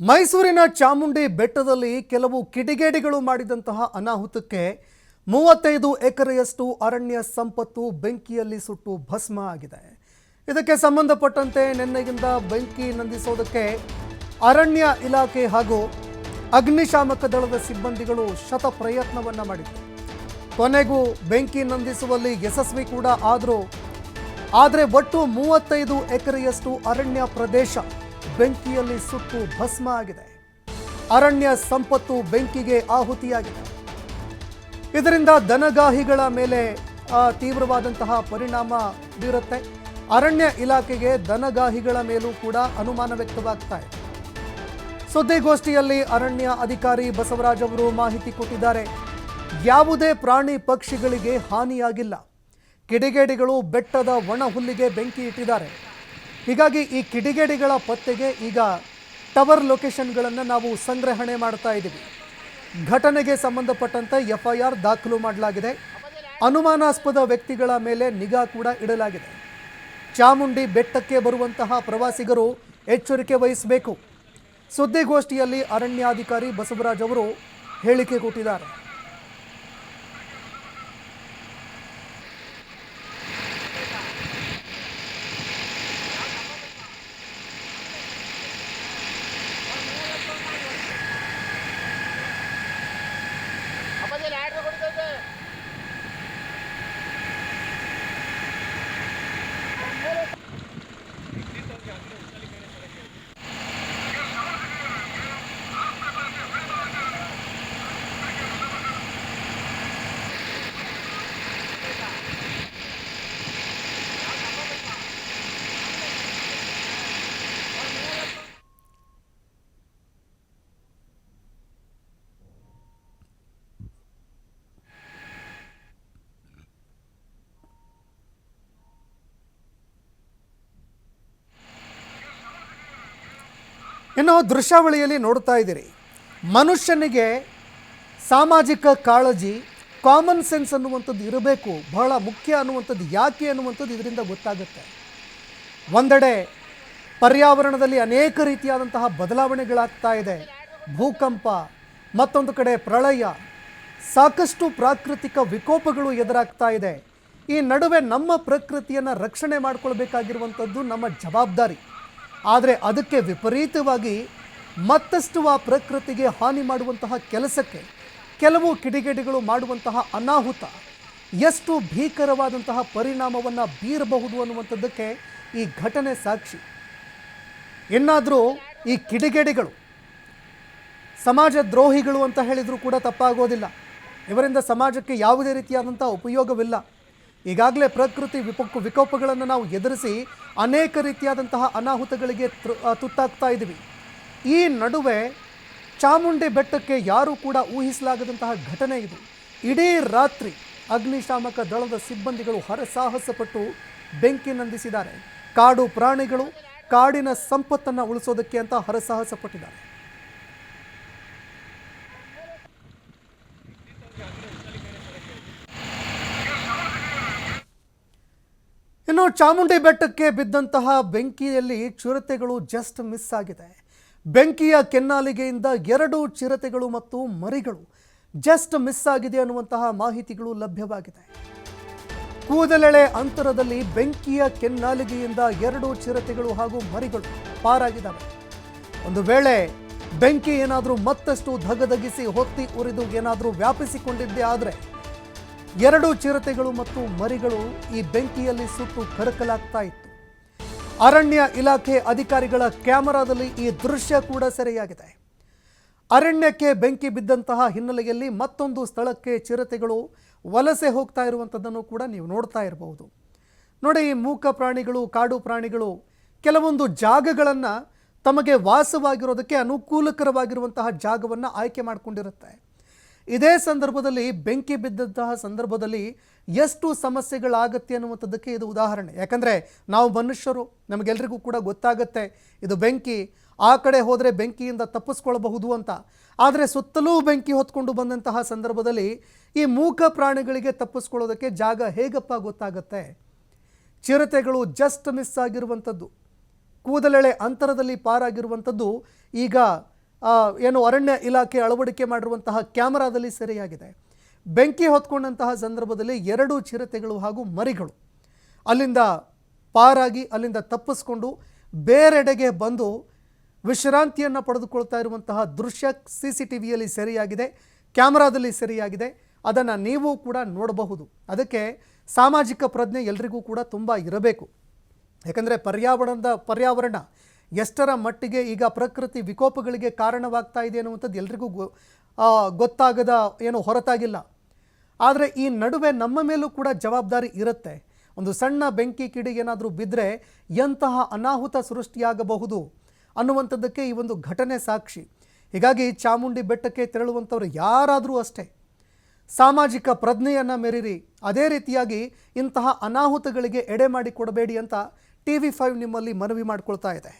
ಮೈಸೂರಿನ ಚಾಮುಂಡಿ ಬೆಟ್ಟದಲ್ಲಿ ಕೆಲವು ಕಿಡಿಗೇಡಿಗಳು ಮಾಡಿದಂತಹ ಅನಾಹುತಕ್ಕೆ 35 ಎಕರೆಯಷ್ಟು ಅರಣ್ಯ ಸಂಪತ್ತು ಬೆಂಕಿಯಲ್ಲಿ ಸುಟ್ಟು ಭಸ್ಮ ಆಗಿದೆ. ಇದಕ್ಕೆ ಸಂಬಂಧಪಟ್ಟಂತೆ ನಿನ್ನೆಯಿಂದ ಬೆಂಕಿ ನಂದಿಸೋದಕ್ಕೆ ಅರಣ್ಯ ಇಲಾಖೆ ಹಾಗೂ ಅಗ್ನಿಶಾಮಕ ದಳದ ಸಿಬ್ಬಂದಿಗಳು ಶತ ಪ್ರಯತ್ನವನ್ನ ಮಾಡಿದರು. ಕೊನೆಗೂ ಬೆಂಕಿ ನಂದಿಸುವಲ್ಲಿ ಯಶಸ್ವಿ ಕೂಡ ಆದರೂ. ಆದರೆ ಒಟ್ಟು 35 ಎಕರೆಯಷ್ಟು ಅರಣ್ಯ ಪ್ರದೇಶ ಬೆಂಕಿಯಲ್ಲಿ ಸುಟ್ಟು ಭಸ್ಮ ಆಗಿದೆ. ಅರಣ್ಯ ಸಂಪತ್ತು ಬೆಂಕಿಗೆ ಆಹುತಿಯಾಗಿದೆ. ಇದರಿಂದ ದನಗಾಹಿಗಳ ಮೇಲೆ ತೀವ್ರವಾದಂತಹ ಪರಿಣಾಮ ಬೀರುತ್ತೆ. ಅರಣ್ಯ ಇಲಾಖೆಗೆ ದನಗಾಹಿಗಳ ಮೇಲೂ ಕೂಡ ಅನುಮಾನ ವ್ಯಕ್ತವಾಗ್ತಾ ಇದೆ. ಸುದ್ದಿಗೋಷ್ಠಿಯಲ್ಲಿ ಅರಣ್ಯ ಅಧಿಕಾರಿ ಬಸವರಾಜ್ ಅವರು ಮಾಹಿತಿ ಕೊಟ್ಟಿದ್ದಾರೆ. ಯಾವುದೇ ಪ್ರಾಣಿ ಪಕ್ಷಿಗಳಿಗೆ ಹಾನಿಯಾಗಿಲ್ಲ. ಕಿಡಿಗೇಡಿಗಳು ಬೆಟ್ಟದ ಒಣ ಹುಲ್ಲಿಗೆ ಬೆಂಕಿ ಇಟ್ಟಿದ್ದಾರೆ. ಹೀಗಾಗಿ ಈ ಕಿಡಿಗೇಡಿಗಳ ಪತ್ತೆಗೆ ಈಗ ಟವರ್ ಲೊಕೇಶನ್ಗಳನ್ನು ನಾವು ಸಂಗ್ರಹಣೆ ಮಾಡ್ತಾ ಇದ್ದೀವಿ. ಘಟನೆಗೆ ಸಂಬಂಧಪಟ್ಟಂತೆ ಎಫ್ಐಆರ್ ದಾಖಲು ಮಾಡಲಾಗಿದೆ. ಅನುಮಾನಾಸ್ಪದ ವ್ಯಕ್ತಿಗಳ ಮೇಲೆ ನಿಗಾ ಕೂಡ ಇಡಲಾಗಿದೆ. ಚಾಮುಂಡಿ ಬೆಟ್ಟಕ್ಕೆ ಬರುವಂತಹ ಪ್ರವಾಸಿಗರು ಎಚ್ಚರಿಕೆ ವಹಿಸಬೇಕು. ಸುದ್ದಿಗೋಷ್ಠಿಯಲ್ಲಿ ಅರಣ್ಯಾಧಿಕಾರಿ ಬಸವರಾಜ್ ಅವರು ಹೇಳಿಕೆ ಕೊಟ್ಟಿದ್ದಾರೆ. ಇನ್ನು ದೃಶ್ಯಾವಳಿಯಲ್ಲಿ ನೋಡ್ತಾ ಇದ್ದೀರಿ, ಮನುಷ್ಯನಿಗೆ ಸಾಮಾಜಿಕ ಕಾಳಜಿ, ಕಾಮನ್ ಸೆನ್ಸ್ ಅನ್ನುವಂಥದ್ದು ಇರಬೇಕು, ಬಹಳ ಮುಖ್ಯ ಅನ್ನುವಂಥದ್ದು ಯಾಕೆ ಅನ್ನುವಂಥದ್ದು ಇದರಿಂದ ಗೊತ್ತಾಗುತ್ತೆ. ಒಂದೆಡೆ ಪರ್ಯಾವರಣದಲ್ಲಿ ಅನೇಕ ರೀತಿಯಾದಂತಹ ಬದಲಾವಣೆಗಳಾಗ್ತಾ ಇದೆ. ಭೂಕಂಪ, ಮತ್ತೊಂದು ಕಡೆ ಪ್ರಳಯ, ಸಾಕಷ್ಟು ಪ್ರಾಕೃತಿಕ ವಿಕೋಪಗಳು ಎದುರಾಗ್ತಾ ಇದೆ. ಈ ನಡುವೆ ನಮ್ಮ ಪ್ರಕೃತಿಯನ್ನು ರಕ್ಷಣೆ ಮಾಡಿಕೊಳ್ಬೇಕಾಗಿರುವಂಥದ್ದು ನಮ್ಮ ಜವಾಬ್ದಾರಿ. ಆದರೆ ಅದಕ್ಕೆ ವಿಪರೀತವಾಗಿ ಮತ್ತಷ್ಟು ಆ ಪ್ರಕೃತಿಗೆ ಹಾನಿ ಮಾಡುವಂತಹ ಕೆಲಸಕ್ಕೆ ಕೆಲವು ಕಿಡಿಗೇಡಿಗಳು ಮಾಡುವಂತಹ ಅನಾಹುತ ಎಷ್ಟು ಭೀಕರವಾದಂತಹ ಪರಿಣಾಮವನ್ನು ಬೀರಬಹುದು ಅನ್ನುವಂಥದ್ದಕ್ಕೆ ಈ ಘಟನೆ ಸಾಕ್ಷಿ. ಇನ್ನಾದರೂ ಈ ಕಿಡಿಗೇಡಿಗಳು ಸಮಾಜ ದ್ರೋಹಿಗಳು ಅಂತ ಹೇಳಿದರೂ ಕೂಡ ತಪ್ಪಾಗೋದಿಲ್ಲ. ಇವರಿಂದ ಸಮಾಜಕ್ಕೆ ಯಾವುದೇ ರೀತಿಯಾದಂಥ ಉಪಯೋಗವಿಲ್ಲ. ಈಗಾಗಲೇ ಪ್ರಕೃತಿ ವಿಕೋಪಗಳನ್ನು ನಾವು ಎದುರಿಸಿ ಅನೇಕ ರೀತಿಯಾದಂತಹ ಅನಾಹುತಗಳಿಗೆ ತುತ್ತಾಗ್ತಾ ಇದ್ದೀವಿ. ಈ ನಡುವೆ ಚಾಮುಂಡಿ ಬೆಟ್ಟಕ್ಕೆ ಯಾರೂ ಕೂಡ ಊಹಿಸಲಾಗದಂತಹ ಘಟನೆ ಇದು. ಇಡೀ ರಾತ್ರಿ ಅಗ್ನಿಶಾಮಕ ದಳದ ಸಿಬ್ಬಂದಿಗಳು ಹರಸಾಹಸಪಟ್ಟು ಬೆಂಕಿ ನಂದಿಸಿದ್ದಾರೆ. ಕಾಡು ಪ್ರಾಣಿಗಳು, ಕಾಡಿನ ಸಂಪತ್ತನ್ನು ಉಳಿಸೋದಕ್ಕೆ ಅಂತ ಹರಸಾಹಸ ಪಟ್ಟಿದ್ದಾರೆ. ಇನ್ನು ಚಾಮುಂಡಿ ಬೆಟ್ಟಕ್ಕೆ ಬಿದ್ದಂತಹ ಬೆಂಕಿಯಲ್ಲಿ ಚಿರತೆಗಳು ಜಸ್ಟ್ ಮಿಸ್ ಆಗಿದೆ. ಬೆಂಕಿಯ ಕೆನ್ನಾಲಿಗೆಯಿಂದ 2 ಚಿರತೆಗಳು ಮತ್ತು ಮರಿಗಳು ಜಸ್ಟ್ ಮಿಸ್ ಆಗಿದೆ ಅನ್ನುವಂತಹ ಮಾಹಿತಿಗಳು ಲಭ್ಯವಾಗಿದೆ. ಕೂದಲೆಳೆ ಅಂತರದಲ್ಲಿ ಬೆಂಕಿಯ ಕೆನ್ನಾಲಿಗೆಯಿಂದ 2 ಚಿರತೆಗಳು ಹಾಗೂ ಮರಿಗಳು ಪಾರಾಗಿದ್ದಾವೆ. ಒಂದು ವೇಳೆ ಬೆಂಕಿ ಏನಾದರೂ ಮತ್ತಷ್ಟು ಧಗಧಗಿಸಿ ಹೊತ್ತಿ ಉರಿದು ಏನಾದರೂ ವ್ಯಾಪಿಸಿಕೊಂಡಿದ್ದೇ ಆದರೆ 2 ಚಿರತೆಗಳು ಮತ್ತು ಮರಿಗಳು ಈ ಬೆಂಕಿಯಲ್ಲಿ ಸುಟ್ಟು ಕರಕಲಾಗ್ತಾ ಇತ್ತು. ಅರಣ್ಯ ಇಲಾಖೆ ಅಧಿಕಾರಿಗಳ ಕ್ಯಾಮೆರಾದಲ್ಲಿ ಈ ದೃಶ್ಯ ಕೂಡ ಸೆರೆಯಾಗಿದೆ. ಅರಣ್ಯಕ್ಕೆ ಬೆಂಕಿ ಬಿದ್ದಂತಹ ಹಿನ್ನೆಲೆಯಲ್ಲಿ ಮತ್ತೊಂದು ಸ್ಥಳಕ್ಕೆ ಚಿರತೆಗಳು ವಲಸೆ ಹೋಗ್ತಾ ಇರುವಂಥದ್ದನ್ನು ಕೂಡ ನೀವು ನೋಡ್ತಾ ಇರಬಹುದು. ನೋಡಿ, ಈ ಮೂಕ ಪ್ರಾಣಿಗಳು, ಕಾಡು ಪ್ರಾಣಿಗಳು ಕೆಲವೊಂದು ಜಾಗಗಳನ್ನು ತಮಗೆ ವಾಸವಾಗಿರೋದಕ್ಕೆ ಅನುಕೂಲಕರವಾಗಿರುವಂತಹ ಜಾಗವನ್ನು ಆಯ್ಕೆ ಮಾಡಿಕೊಂಡಿರುತ್ತೆ. ಇದೇ ಸಂದರ್ಭದಲ್ಲಿ ಬೆಂಕಿ ಬಿದ್ದಂತಹ ಸಂದರ್ಭದಲ್ಲಿ ಎಷ್ಟು ಸಮಸ್ಯೆಗಳಾಗತ್ತೆ ಅನ್ನುವಂಥದ್ದಕ್ಕೆ ಇದು ಉದಾಹರಣೆ. ಯಾಕಂದರೆ ನಾವು ಮನುಷ್ಯರು, ನಮಗೆಲ್ಲರಿಗೂ ಕೂಡ ಗೊತ್ತಾಗುತ್ತೆ ಇದು ಬೆಂಕಿ, ಆ ಕಡೆ ಹೋದರೆ ಬೆಂಕಿಯಿಂದ ತಪ್ಪಿಸ್ಕೊಳ್ಬಹುದು ಅಂತ. ಆದರೆ ಸುತ್ತಲೂ ಬೆಂಕಿ ಹೊತ್ಕೊಂಡು ಬಂದಂತಹ ಸಂದರ್ಭದಲ್ಲಿ ಈ ಮೂಕ ಪ್ರಾಣಿಗಳಿಗೆ ತಪ್ಪಿಸ್ಕೊಳ್ಳೋದಕ್ಕೆ ಜಾಗ ಹೇಗಪ್ಪ ಗೊತ್ತಾಗುತ್ತೆ? ಚಿರತೆಗಳು ಜಸ್ಟ್ ಮಿಸ್ ಆಗಿರುವಂಥದ್ದು, ಕೂದಲೆಳೆ ಅಂತರದಲ್ಲಿ ಪಾರಾಗಿರುವಂಥದ್ದು ಈಗ ಏನು ಅರಣ್ಯ ಇಲಾಖೆ ಅಳವಡಿಕೆ ಮಾಡಿರುವಂತಹ ಕ್ಯಾಮರಾದಲ್ಲಿ ಸೆರೆಯಾಗಿದೆ. ಬೆಂಕಿ ಹೊತ್ಕೊಂಡಂತಹ ಸಂದರ್ಭದಲ್ಲಿ 2 ಚಿರತೆಗಳು ಹಾಗೂ ಮರಿಗಳು ಅಲ್ಲಿಂದ ಪಾರಾಗಿ ಅಲ್ಲಿಂದ ತಪ್ಪಿಸ್ಕೊಂಡು ಬೇರೆಡೆಗೆ ಬಂದು ವಿಶ್ರಾಂತಿಯನ್ನು ಪಡೆದುಕೊಳ್ತಾ ಇರುವಂತಹ ದೃಶ್ಯ CCTVಯಲ್ಲಿ ಸೆರೆಯಾಗಿದೆ, ಕ್ಯಾಮರಾದಲ್ಲಿ ಸೆರೆಯಾಗಿದೆ. ಅದನ್ನು ನೀವು ಕೂಡ ನೋಡಬಹುದು. ಅದಕ್ಕೆ ಸಾಮಾಜಿಕ ಪ್ರಜ್ಞೆ ಎಲ್ರಿಗೂ ಕೂಡ ತುಂಬ ಇರಬೇಕು. ಯಾಕಂದರೆ ಪರ್ಯಾವರಣ ಎಷ್ಟರ ಮಟ್ಟಿಗೆ ಈಗ ಪ್ರಕೃತಿ ವಿಕೋಪಗಳಿಗೆ ಕಾರಣವಾಗ್ತಾ ಇದೆ ಅನ್ನುವಂಥದ್ದು ಎಲ್ರಿಗೂ ಗೊತ್ತಾಗದ ಏನು ಹೊರತಾಗಿಲ್ಲ. ಆದರೆ ಈ ನಡುವೆ ನಮ್ಮ ಮೇಲೂ ಕೂಡ ಜವಾಬ್ದಾರಿ ಇರುತ್ತೆ. ಒಂದು ಸಣ್ಣ ಬೆಂಕಿ ಕಿಡಿ ಏನಾದರೂ ಬಿದ್ದರೆ ಎಂತಹ ಅನಾಹುತ ಸೃಷ್ಟಿಯಾಗಬಹುದು ಅನ್ನುವಂಥದ್ದಕ್ಕೆ ಈ ಒಂದು ಘಟನೆ ಸಾಕ್ಷಿ. ಹೀಗಾಗಿ ಚಾಮುಂಡಿ ಬೆಟ್ಟಕ್ಕೆ ತೆರಳುವಂಥವ್ರು ಯಾರಾದರೂ ಅಷ್ಟೇ ಸಾಮಾಜಿಕ ಪ್ರಜ್ಞೆಯನ್ನು ಮೆರಿರಿ. ಅದೇ ರೀತಿಯಾಗಿ ಇಂತಹ ಅನಾಹುತಗಳಿಗೆ ಎಡೆ ಮಾಡಿಕೊಡಬೇಡಿ ಅಂತ TV5 ನಿಮ್ಮಲ್ಲಿ ಮನವಿ ಮಾಡಿಕೊಳ್ತಾ ಇದೆ.